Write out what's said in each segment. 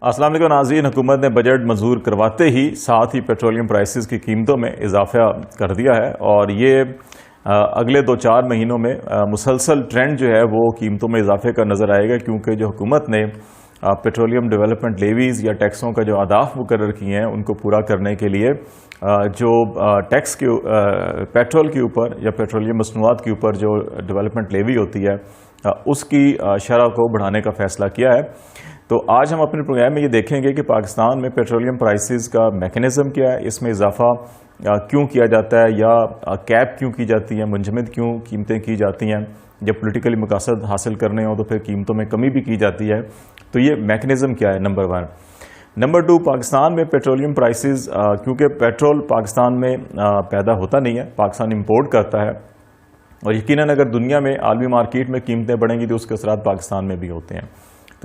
السلام علیکم ناظرین، حکومت نے بجٹ منظور کرواتے ہی ساتھ ہی پیٹرولیم پرائسز کی قیمتوں میں اضافہ کر دیا ہے، اور یہ اگلے 2-4 مہینوں میں مسلسل ٹرینڈ جو ہے وہ قیمتوں میں اضافے کا نظر آئے گا، کیونکہ جو حکومت نے پیٹرولیم ڈیولپمنٹ لیویز یا ٹیکسوں کا جو اہداف مقرر کیے ہیں ان کو پورا کرنے کے لیے جو ٹیکس کے پیٹرول کے اوپر یا پیٹرولیم مصنوعات کے اوپر جو ڈیولپمنٹ لیوی ہوتی ہے اس کی شرح کو بڑھانے کا فیصلہ کیا ہے۔ تو آج ہم اپنے پروگرام میں یہ دیکھیں گے کہ پاکستان میں پیٹرولیم پرائسز کا میکانزم کیا ہے، اس میں اضافہ کیوں کیا جاتا ہے یا کیپ کیوں کی جاتی ہے، منجمد کیوں قیمتیں کی جاتی ہیں، جب پولیٹیکلی مقاصد حاصل کرنے ہوں تو پھر قیمتوں میں کمی بھی کی جاتی ہے۔ تو یہ میکانزم کیا ہے، نمبر 1۔ نمبر 2، پاکستان میں پیٹرولیم پرائسز کیونکہ پیٹرول پاکستان میں پیدا ہوتا نہیں ہے، پاکستان امپورٹ کرتا ہے، اور یقیناً اگر دنیا میں عالمی مارکیٹ میں قیمتیں بڑھیں گی تو اس کے اثرات پاکستان میں بھی ہوتے ہیں،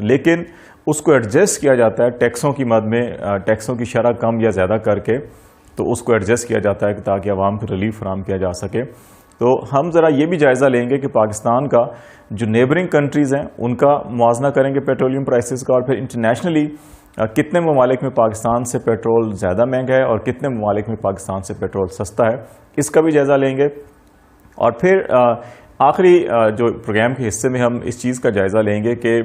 لیکن اس کو ایڈجسٹ کیا جاتا ہے ٹیکسوں کی مد میں، ٹیکسوں کی شرح کم یا زیادہ کر کے، تو اس کو ایڈجسٹ کیا جاتا ہے تاکہ عوام کو ریلیف فراہم کیا جا سکے۔ تو ہم ذرا یہ بھی جائزہ لیں گے کہ پاکستان کا جو نیبرنگ کنٹریز ہیں ان کا موازنہ کریں گے پیٹرولیم پرائسز کا، اور پھر انٹرنیشنلی کتنے ممالک میں پاکستان سے پیٹرول زیادہ مہنگا ہے اور کتنے ممالک میں پاکستان سے پیٹرول سستا ہے، اس کا بھی جائزہ لیں گے۔ اور پھر آخری جو پروگرام کے حصے میں ہم اس چیز کا جائزہ لیں گے کہ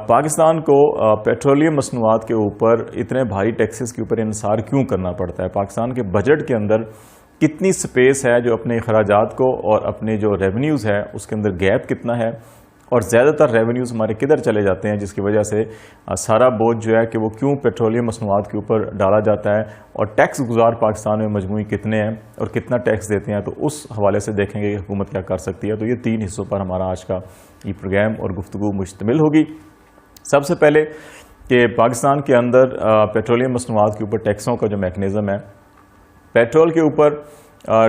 پاکستان کو پیٹرولیم مصنوعات کے اوپر اتنے بھاری ٹیکسز کے اوپر انحصار کیوں کرنا پڑتا ہے، پاکستان کے بجٹ کے اندر کتنی سپیس ہے جو اپنے اخراجات کو اور اپنے جو ریونیوز ہے اس کے اندر گیپ کتنا ہے، اور زیادہ تر ریونیوز ہمارے کدھر چلے جاتے ہیں، جس کی وجہ سے سارا بوجھ جو ہے کہ وہ کیوں پیٹرولیم مصنوعات کے اوپر ڈالا جاتا ہے، اور ٹیکس گزار پاکستان میں مجموعی کتنے ہیں اور کتنا ٹیکس دیتے ہیں۔ تو اس حوالے سے دیکھیں گے کہ حکومت کیا کر سکتی ہے۔ تو یہ 3 حصوں پر ہمارا آج کا یہ پروگرام اور گفتگو مشتمل ہوگی۔ سب سے پہلے کہ پاکستان کے اندر پیٹرولیم مصنوعات کے اوپر ٹیکسوں کا جو میکانزم ہے، پیٹرول کے اوپر،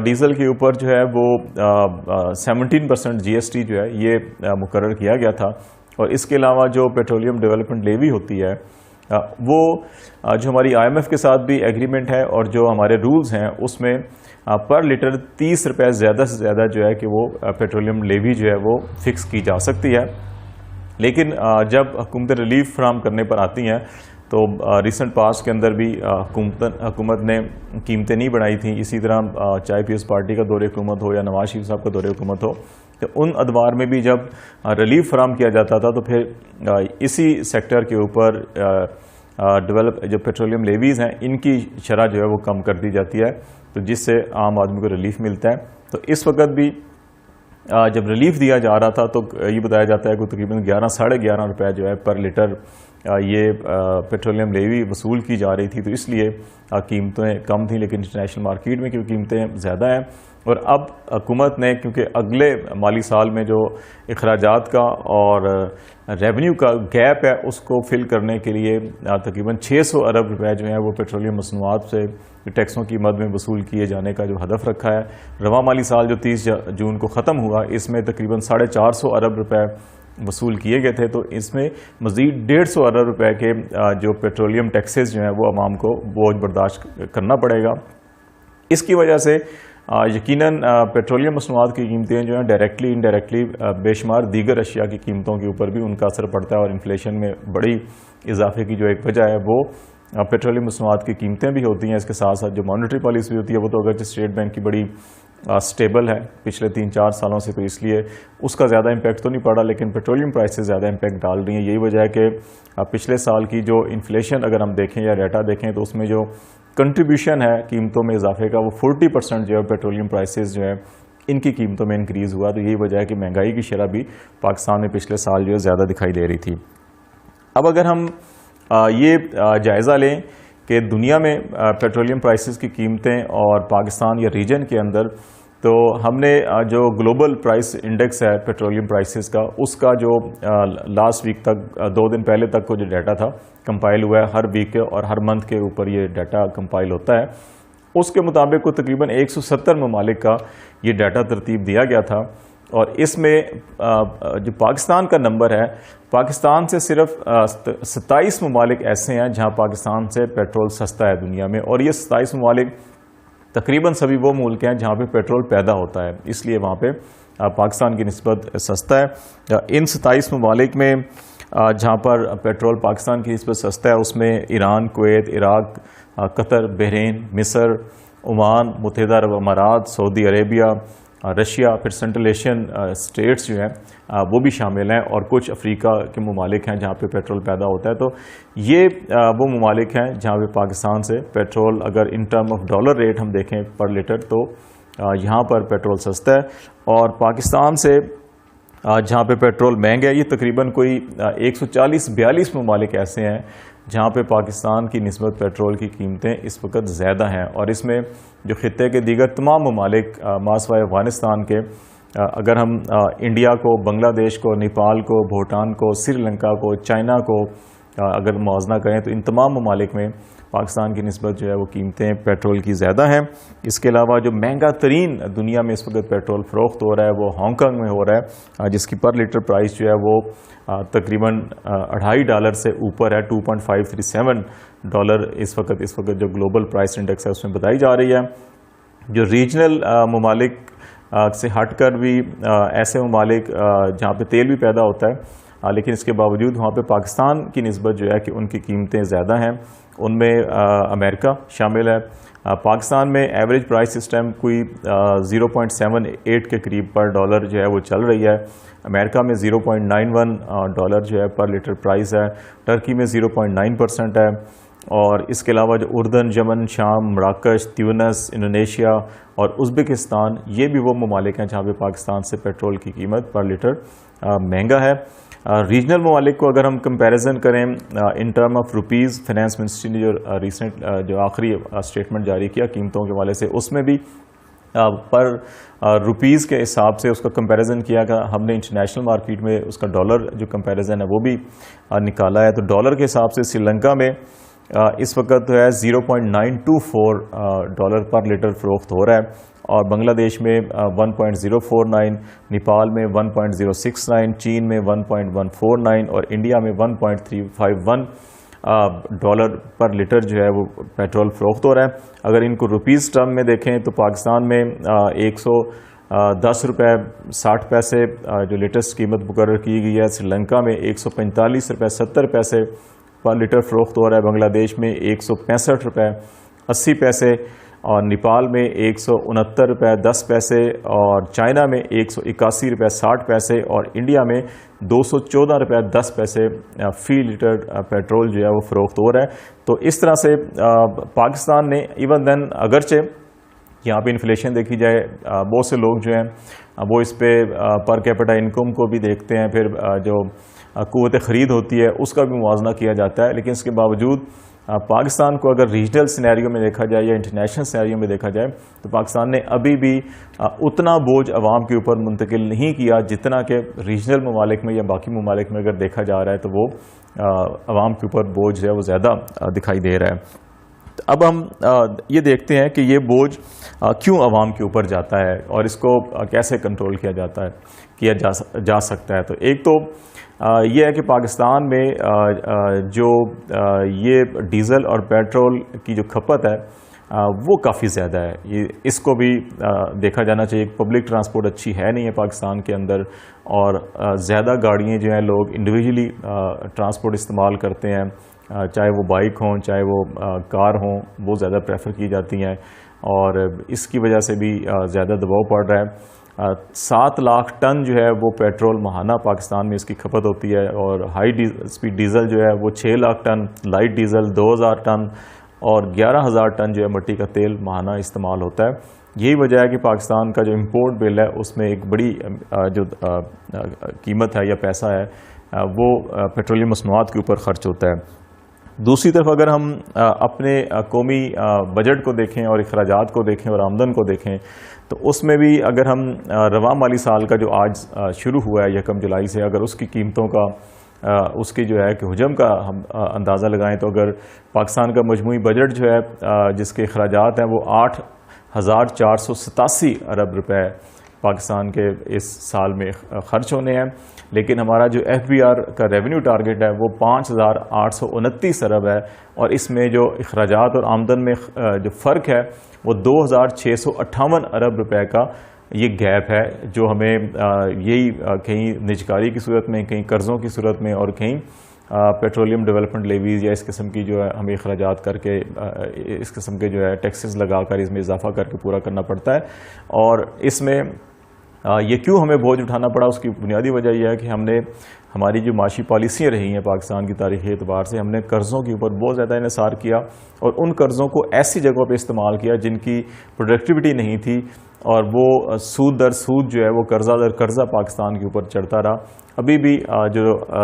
ڈیزل کے اوپر جو ہے وہ 17% جی ایس ٹی جو ہے یہ مقرر کیا گیا تھا، اور اس کے علاوہ جو پیٹرولیم ڈیولپمنٹ لیوی ہوتی ہے وہ جو ہماری آئی ایم ایف کے ساتھ بھی ایگریمنٹ ہے، اور جو ہمارے رولز ہیں اس میں پر لیٹر 30 روپے زیادہ سے زیادہ جو ہے کہ وہ پیٹرولیم لیوی جو ہے وہ فکس کی جا سکتی ہے۔ لیکن جب حکومت ریلیف فراہم کرنے پر آتی ہیں تو ریسنٹ پاس کے اندر بھی حکومت نے قیمتیں نہیں بڑھائی تھیں، اسی طرح چاہے پیپلز پارٹی کا دور حکومت ہو یا نواز شریف صاحب کا دور حکومت ہو، تو ان ادوار میں بھی جب ریلیف فراہم کیا جاتا تھا تو پھر اسی سیکٹر کے اوپر جو پیٹرولیم لیویز ہیں ان کی شرح جو ہے وہ کم کر دی جاتی ہے، تو جس سے عام آدمی کو ریلیف ملتا ہے۔ تو اس وقت بھی جب ریلیف دیا جا رہا تھا تو یہ بتایا جاتا ہے کہ تقریباً 11-11.5 روپے جو ہے پر لیٹر یہ پیٹرولیم لیوی وصول کی جا رہی تھی، تو اس لیے قیمتیں کم تھیں، لیکن انٹرنیشنل مارکیٹ میں کیونکہ قیمتیں زیادہ ہیں، اور اب حکومت نے کیونکہ اگلے مالی سال میں جو اخراجات کا اور ریونیو کا گیپ ہے اس کو فل کرنے کے لیے تقریباً 600 ارب روپے جو ہیں وہ پیٹرولیم مصنوعات سے ٹیکسوں کی مد میں وصول کیے جانے کا جو ہدف رکھا ہے۔ رواں مالی سال جو 30 جون کو ختم ہوا اس میں تقریباً 450 ارب روپے وصول کیے گئے تھے، تو اس میں مزید 150 ارب روپے کے جو پیٹرولیم ٹیکسز جو ہیں وہ عوام کو بوجھ برداشت کرنا پڑے گا۔ اس کی وجہ سے یقیناً پیٹرولیم مصنوعات کی قیمتیں جو ہیں ڈائریکٹلی انڈائریکٹلی بے شمار دیگر اشیاء کی قیمتوں کے اوپر بھی ان کا اثر پڑتا ہے، اور انفلیشن میں بڑی اضافے کی جو ایک وجہ ہے وہ پیٹرولیم مصنوعات کی قیمتیں بھی ہوتی ہیں۔ اس کے ساتھ ساتھ جو مانیٹری پالیسی ہوتی ہے وہ تو اگرچہ اسٹیٹ بینک کی بڑی سٹیبل ہے پچھلے 3-4 سالوں سے، تو اس لیے اس کا زیادہ امپیکٹ تو نہیں پڑا، لیکن پیٹرولیم پرائسز زیادہ امپیکٹ ڈال رہی ہیں۔ یہی وجہ ہے کہ پچھلے سال کی جو انفلیشن اگر ہم دیکھیں یا ڈیٹا دیکھیں تو اس میں جو کنٹریبیوشن ہے قیمتوں میں اضافے کا وہ 40% جو ہے پیٹرولیم پرائسز جو ہے ان کی قیمتوں میں انکریز ہوا، تو یہی وجہ ہے کہ مہنگائی کی شرح بھی پاکستان میں پچھلے سال جو ہے زیادہ دکھائی دے رہی تھی۔ اب اگر ہم یہ جائزہ لیں کہ دنیا میں پیٹرولیم پرائسز کی قیمتیں اور پاکستان یا ریجن کے اندر، تو ہم نے جو گلوبل پرائس انڈیکس ہے پیٹرولیم پرائسز کا، اس کا جو لاسٹ ویک تک 2 دن پہلے تک کو جو ڈیٹا تھا کمپائل ہوا ہے، ہر ویک کے اور ہر منتھ کے اوپر یہ ڈیٹا کمپائل ہوتا ہے، اس کے مطابق کو تقریباً 170 ممالک کا یہ ڈیٹا ترتیب دیا گیا تھا، اور اس میں جو پاکستان کا نمبر ہے، پاکستان سے صرف 27 ممالک ایسے ہیں جہاں پاکستان سے پیٹرول سستا ہے دنیا میں، اور یہ 27 ممالک تقریباً سبھی وہ ملک ہیں جہاں پہ پیٹرول پیدا ہوتا ہے، اس لیے وہاں پہ پاکستان کی نسبت سستا ہے۔ ان 27 ممالک میں جہاں پر پیٹرول پاکستان کی نسبت سستا ہے، اس میں ایران، کویت، عراق، قطر، بحرین، مصر، عمان، متحدہ عرب امارات، سعودی عربیہ، رشیا، پھر سینٹرل ایشین اسٹیٹس جو ہیں وہ بھی شامل ہیں، اور کچھ افریقہ کے ممالک ہیں جہاں پہ پیٹرول پیدا ہوتا ہے. تو یہ وہ ممالک ہیں جہاں پہ پاکستان سے پیٹرول اگر in term of dollar rate ہم دیکھیں پر لیٹر تو یہاں پر پیٹرول سستا ہے. اور پاکستان سے جہاں پہ پیٹرول مہنگا ہے، یہ تقریباً کوئی 140-42 ممالک ایسے ہیں جہاں پہ پاکستان کی نسبت پیٹرول کی قیمتیں اس وقت زیادہ ہیں. اور اس میں جو خطے کے دیگر تمام ممالک ماسوائے افغانستان کے، اگر ہم انڈیا کو، بنگلہ دیش کو، نیپال کو، بھوٹان کو، سری لنکا کو، چائنا کو اگر موازنہ کریں تو ان تمام ممالک میں پاکستان کی نسبت جو ہے وہ قیمتیں پیٹرول کی زیادہ ہیں. اس کے علاوہ جو مہنگا ترین دنیا میں اس وقت پیٹرول فروخت ہو رہا ہے وہ ہانگ کانگ میں ہو رہا ہے، جس کی پر لیٹر پرائس جو ہے وہ تقریباً $2.5 سے اوپر ہے، $2.537 اس وقت جو گلوبل پرائس انڈیکس ہے اس میں بتائی جا رہی ہے. جو ریجنل ممالک سے ہٹ کر بھی ایسے ممالک جہاں پہ تیل بھی پیدا ہوتا ہے لیکن اس کے باوجود وہاں پہ پاکستان کی نسبت جو ہے کہ ان کی قیمتیں زیادہ ہیں، ان میں امریکہ شامل ہے. پاکستان میں ایوریج پرائس اس ٹائم کوئی 0.78 کے قریب پر ڈالر جو ہے وہ چل رہی ہے. امریکہ میں $0.91 جو ہے پر لیٹر پرائس ہے. ٹرکی میں 0.9% ہے. اور اس کے علاوہ جو اردن، یمن، شام، مراکش، تیونس، انڈونیشیا اور ازبکستان، یہ بھی وہ ممالک ہیں جہاں پہ پاکستان سے پیٹرول کی قیمت پر لیٹر مہنگا ہے. ریجنل ممالک کو اگر ہم کمپیریزن کریں in term of rupees, finance ministry نے جو آخری اسٹیٹمنٹ جاری کیا قیمتوں کے حوالے سے، اس میں بھی پر روپیز کے حساب سے اس کا کمپیریزن کیا گیا. ہم نے انٹرنیشنل مارکیٹ میں اس کا ڈالر جو کمپیریزن ہے وہ بھی نکالا ہے. تو ڈالر کے حساب سے سری لنکا میں اس وقت جو ہے $0.924 پر لیٹر فروخت ہو رہا ہے، اور بنگلہ دیش میں 1.049، نیپال میں 1.069، چین میں 1.149 اور انڈیا میں $1.351 پر لیٹر جو ہے وہ پیٹرول فروخت ہو رہا ہے. اگر ان کو روپیز ٹرم میں دیکھیں تو پاکستان میں $110.60 جو لیٹسٹ قیمت مقرر کی گئی ہے، سری لنکا میں $145.70 پر لیٹر فروخت ہو رہا ہے، بنگلہ دیش میں $165.80 اور نیپال میں $169.10 اور چائنا میں $181.60 اور انڈیا میں $214.10 فی لیٹر پیٹرول جو ہے وہ فروخت ہو رہا ہے. تو اس طرح سے پاکستان نے ایون دین اگرچہ یہاں پہ انفلیشن دیکھی جائے، بہت سے لوگ جو ہیں وہ اس پہ پر کیپٹا انکم کو بھی دیکھتے ہیں، پھر جو قوت خرید ہوتی ہے اس کا بھی موازنہ کیا جاتا ہے، لیکن اس کے باوجود پاکستان کو اگر ریجنل سینیریو میں دیکھا جائے یا انٹرنیشنل سینیریو میں دیکھا جائے تو پاکستان نے ابھی بھی اتنا بوجھ عوام کے اوپر منتقل نہیں کیا جتنا کہ ریجنل ممالک میں یا باقی ممالک میں اگر دیکھا جا رہا ہے تو وہ عوام کے اوپر بوجھ ہے وہ زیادہ دکھائی دے رہا ہے. اب ہم یہ دیکھتے ہیں کہ یہ بوجھ کیوں عوام کے اوپر جاتا ہے اور اس کو کیسے کنٹرول کیا جا سکتا ہے. تو ایک تو یہ ہے کہ پاکستان میں جو یہ ڈیزل اور پیٹرول کی جو کھپت ہے وہ کافی زیادہ ہے. اس کو بھی دیکھا جانا چاہیے. پبلک ٹرانسپورٹ اچھی ہے نہیں ہے پاکستان کے اندر، اور زیادہ گاڑیاں جو ہیں لوگ انڈیویجولی ٹرانسپورٹ استعمال کرتے ہیں، چاہے وہ بائک ہوں چاہے وہ کار ہوں، وہ زیادہ پریفر کی جاتی ہیں، اور اس کی وجہ سے بھی زیادہ دباؤ پڑ رہا ہے. 7 لاکھ ٹن جو ہے وہ پیٹرول ماہانہ پاکستان میں اس کی کھپت ہوتی ہے، اور ہائی اسپیڈ ڈیزل جو ہے وہ 6 lakh ton, light diesel 2000 ton اور 11,000 ٹن جو ہے مٹی کا تیل ماہانہ استعمال ہوتا ہے. یہی وجہ ہے کہ پاکستان کا جو امپورٹ بل ہے اس میں ایک بڑی جو قیمت ہے یا پیسہ ہے وہ پیٹرولیم مصنوعات کے اوپر خرچ ہوتا ہے. دوسری طرف اگر ہم اپنے قومی بجٹ کو دیکھیں اور اخراجات کو دیکھیں اور آمدن کو دیکھیں تو اس میں بھی اگر ہم رواں مالی سال کا جو آج شروع ہوا ہے 1 جولائی سے، اگر اس کی قیمتوں کا اس کی جو ہے کہ حجم کا ہم اندازہ لگائیں تو اگر پاکستان کا مجموعی بجٹ جو ہے جس کے اخراجات ہیں وہ 8,487 ارب روپے پاکستان کے اس سال میں خرچ ہونے ہیں، لیکن ہمارا جو FBR کا ریونیو ٹارگٹ ہے وہ 5,829 ارب ہے، اور اس میں جو اخراجات اور آمدن میں جو فرق ہے وہ 2,658 ارب روپے کا یہ گیپ ہے جو ہمیں یہی کہیں نجکاری کی صورت میں، کہیں قرضوں کی صورت میں، اور کہیں پیٹرولیم ڈیولپمنٹ لیویز یا اس قسم کی جو ہے ہمیں اخراجات کر کے اس قسم کے جو ہے ٹیکسز لگا کر اس میں اضافہ کر کے پورا کرنا پڑتا ہے. اور اس میں یہ کیوں ہمیں بوجھ اٹھانا پڑا، اس کی بنیادی وجہ یہ ہے کہ ہماری جو معاشی پالیسیاں رہی ہیں پاکستان کی تاریخی اعتبار سے، ہم نے قرضوں کے اوپر بہت زیادہ انحصار کیا اور ان قرضوں کو ایسی جگہوں پہ استعمال کیا جن کی پروڈکٹیوٹی نہیں تھی، اور وہ سود در سود جو ہے وہ قرضہ در قرضہ پاکستان کے اوپر چڑھتا رہا. ابھی بھی جو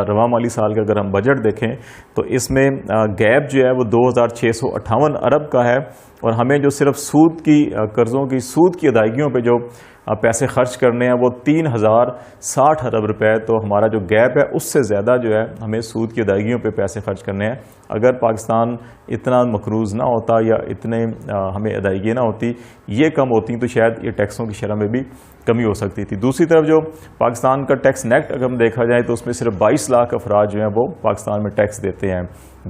رواں مالی سال کا اگر ہم بجٹ دیکھیں تو اس میں گیپ جو ہے وہ 2658 ارب کا ہے، اور ہمیں جو صرف سود کی قرضوں کی سود کی ادائیگیوں پہ جو پیسے خرچ کرنے ہیں وہ 3060 ارب روپے. تو ہمارا جو گیپ ہے اس سے زیادہ جو ہے ہمیں سود کی ادائیگیوں پہ پیسے خرچ کرنے ہیں. اگر پاکستان اتنا مقروض نہ ہوتا یا اتنے ہمیں ادائیگیاں نہ ہوتی، یہ کم ہوتی، تو شاید یہ ٹیکسوں کی شرح میں بھی کمی ہو سکتی تھی. دوسری طرف جو پاکستان کا ٹیکس نیٹ اگر ہم دیکھا جائے تو اس میں صرف 22 لاکھ افراد جو ہیں وہ پاکستان میں ٹیکس دیتے ہیں.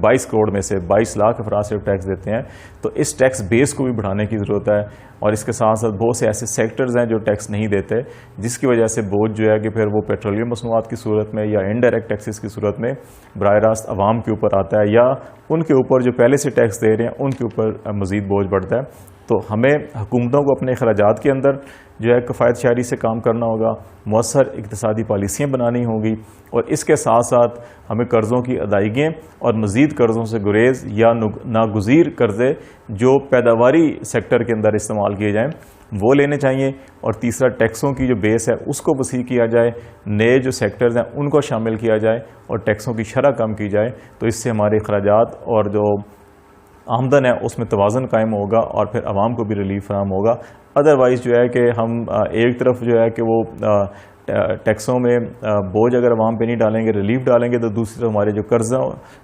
22 کروڑ میں سے 22 لاکھ افراد صرف ٹیکس دیتے ہیں. تو اس ٹیکس بیس کو بھی بڑھانے کی ضرورت ہے، اور اس کے ساتھ ساتھ بہت سے ایسے سیکٹرز ہیں جو ٹیکس نہیں دیتے، جس کی وجہ سے بوجھ جو ہے کہ پھر وہ پیٹرولیم مصنوعات کی صورت میں یا انڈائریکٹ ٹیکسز کی صورت میں براہ راست عوام کے اوپر آتا ہے، یا ان کے اوپر جو پہلے سے ٹیکس دے رہے ہیں ان کے اوپر مزید بوجھ بڑھتا ہے. تو ہمیں حکومتوں کو اپنے اخراجات کے اندر جو ہے کفایت شعاری سے کام کرنا ہوگا، مؤثر اقتصادی پالیسیاں بنانی ہوں گی، اور اس کے ساتھ ساتھ ہمیں قرضوں کی ادائیگیاں اور مزید قرضوں سے گریز یا ناگزیر قرضے جو پیداواری سیکٹر کے اندر استعمال کیے جائیں وہ لینے چاہیے. اور تیسرا، ٹیکسوں کی جو بیس ہے اس کو وسیع کیا جائے، نئے جو سیکٹرز ہیں ان کو شامل کیا جائے اور ٹیکسوں کی شرح کم کی جائے. تو اس سے ہمارے اخراجات اور جو آمدن ہے اس میں توازن قائم ہوگا اور پھر عوام کو بھی ریلیف فراہم ہوگا. ادروائز جو ہے کہ ہم ایک طرف جو ہے کہ وہ ٹیکسوں میں بوجھ اگر عوام پہ نہیں ڈالیں گے، ریلیف ڈالیں گے، تو دوسری طرف ہمارے جو قرضوں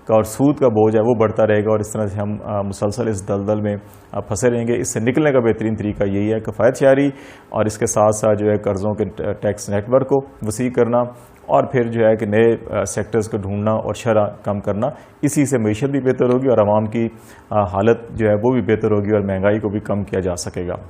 کا اور سود کا بوجھ ہے وہ بڑھتا رہے گا، اور اس طرح سے ہم مسلسل اس دلدل میں پھنسے رہیں گے. اس سے نکلنے کا بہترین طریقہ یہی ہے کفایت شعاری، اور اس کے ساتھ ساتھ جو ہے قرضوں کے ٹیکس نیٹ ورک کو وسیع کرنا، اور پھر جو ہے کہ نئے سیکٹرز کو ڈھونڈنا اور شرح کم کرنا. اسی سے معیشت بھی بہتر ہوگی اور عوام کی حالت جو ہے وہ بھی بہتر ہوگی اور مہنگائی کو بھی کم کیا جا سکے گا.